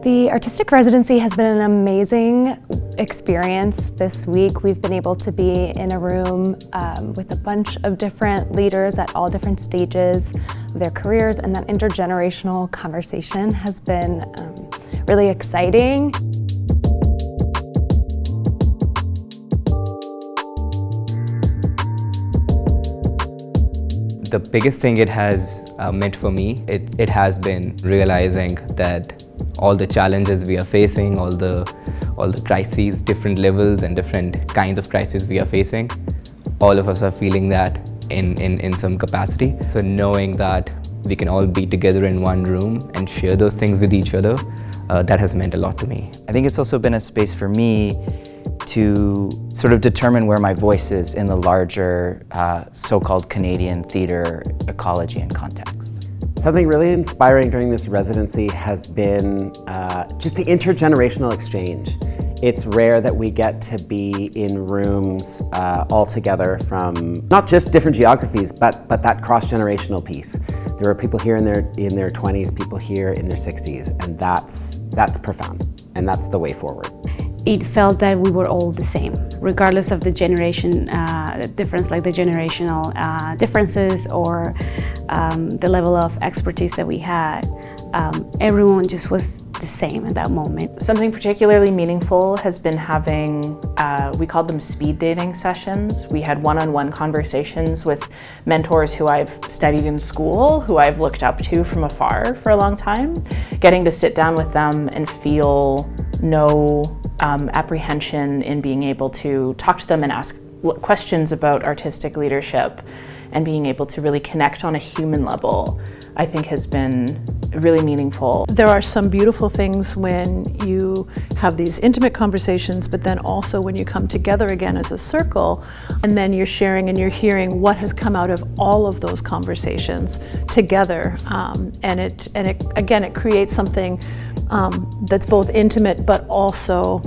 The artistic residency has been an amazing experience this week. We've been able to be in a room with a bunch of different leaders at all different stages of their careers, and that intergenerational conversation has been really exciting. The biggest thing it has meant for me, it has been realizing that all the challenges we are facing, all the crises, different levels and different kinds of crises we are facing, all of us are feeling that in some capacity. So knowing that we can all be together in one room and share those things with each other, that has meant a lot to me. I think it's also been a space for me to sort of determine where my voice is in the larger so-called Canadian theatre ecology and context. Something really inspiring during this residency has been just the intergenerational exchange. It's rare that we get to be in rooms all together from not just different geographies, but that cross-generational piece. There are people here in their 20s, people here in their 60s, and that's profound, and that's the way forward. It felt that we were all the same, regardless of the generation difference, like the generational differences or the level of expertise that we had. Everyone just was the same at that moment. Something particularly meaningful has been having, we called them speed dating sessions. We had one-on-one conversations with mentors who I've studied in school, who I've looked up to from afar for a long time. Getting to sit down with them and feel no apprehension in being able to talk to them and ask questions about artistic leadership and being able to really connect on a human level, I think has been really meaningful. There are some beautiful things when you have these intimate conversations, but then also when you come together again as a circle, and then you're sharing and you're hearing what has come out of all of those conversations together, and it creates something that's both intimate but also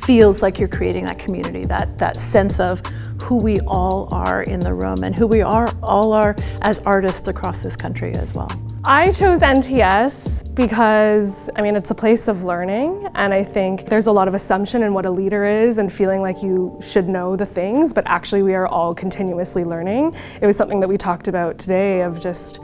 feels like you're creating that community, that sense of who we all are in the room and who we all are as artists across this country as well. I chose NTS because, it's a place of learning, and I think there's a lot of assumption in what a leader is and feeling like you should know the things, but actually we are all continuously learning. It was something that we talked about today of just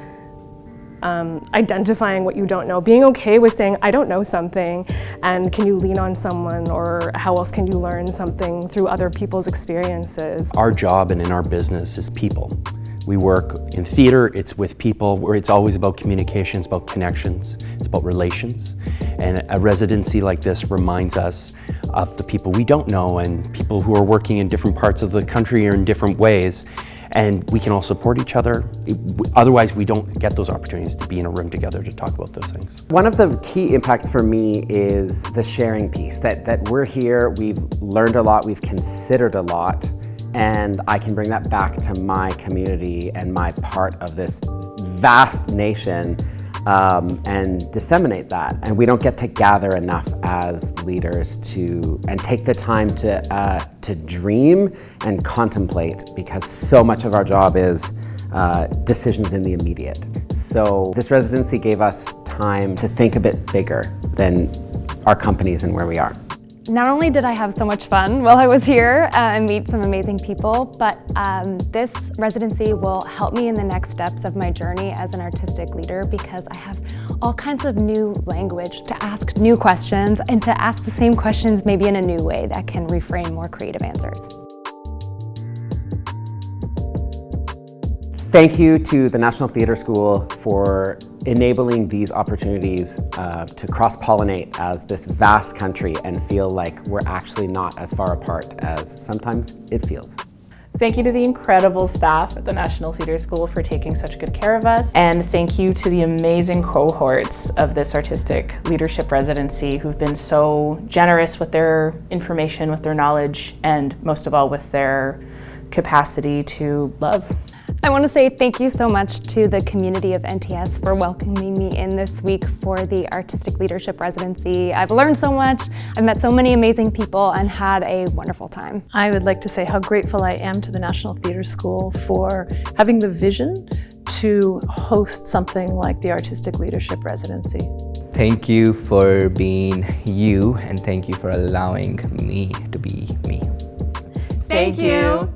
identifying what you don't know, being okay with saying, I don't know something, and can you lean on someone, or how else can you learn something through other people's experiences? Our job and in our business is people. We work in theater, it's with people, where it's always about communications, about connections, it's about relations. And a residency like this reminds us of the people we don't know and people who are working in different parts of the country or in different ways. And we can all support each other. Otherwise, we don't get those opportunities to be in a room together to talk about those things. One of the key impacts for me is the sharing piece, that we're here, we've learned a lot, we've considered a lot, and I can bring that back to my community and my part of this vast nation and disseminate that. And we don't get to gather enough as leaders and take the time to dream and contemplate, because so much of our job is decisions in the immediate. So this residency gave us time to think a bit bigger than our companies and where we are. Not only did I have so much fun while I was here and meet some amazing people, but this residency will help me in the next steps of my journey as an artistic leader, because I have all kinds of new language to ask new questions and to ask the same questions maybe in a new way that can reframe more creative answers. Thank you to the National Theatre School for enabling these opportunities to cross-pollinate as this vast country and feel like we're actually not as far apart as sometimes it feels. Thank you to the incredible staff at the National Theatre School for taking such good care of us. And thank you to the amazing cohorts of this artistic leadership residency who've been so generous with their information, with their knowledge, and most of all with their capacity to love. I want to say thank you so much to the community of NTS for welcoming me in this week for the Artistic Leadership Residency. I've learned so much, I've met so many amazing people and had a wonderful time. I would like to say how grateful I am to the National Theatre School for having the vision to host something like the Artistic Leadership Residency. Thank you for being you, and thank you for allowing me to be me. Thank you.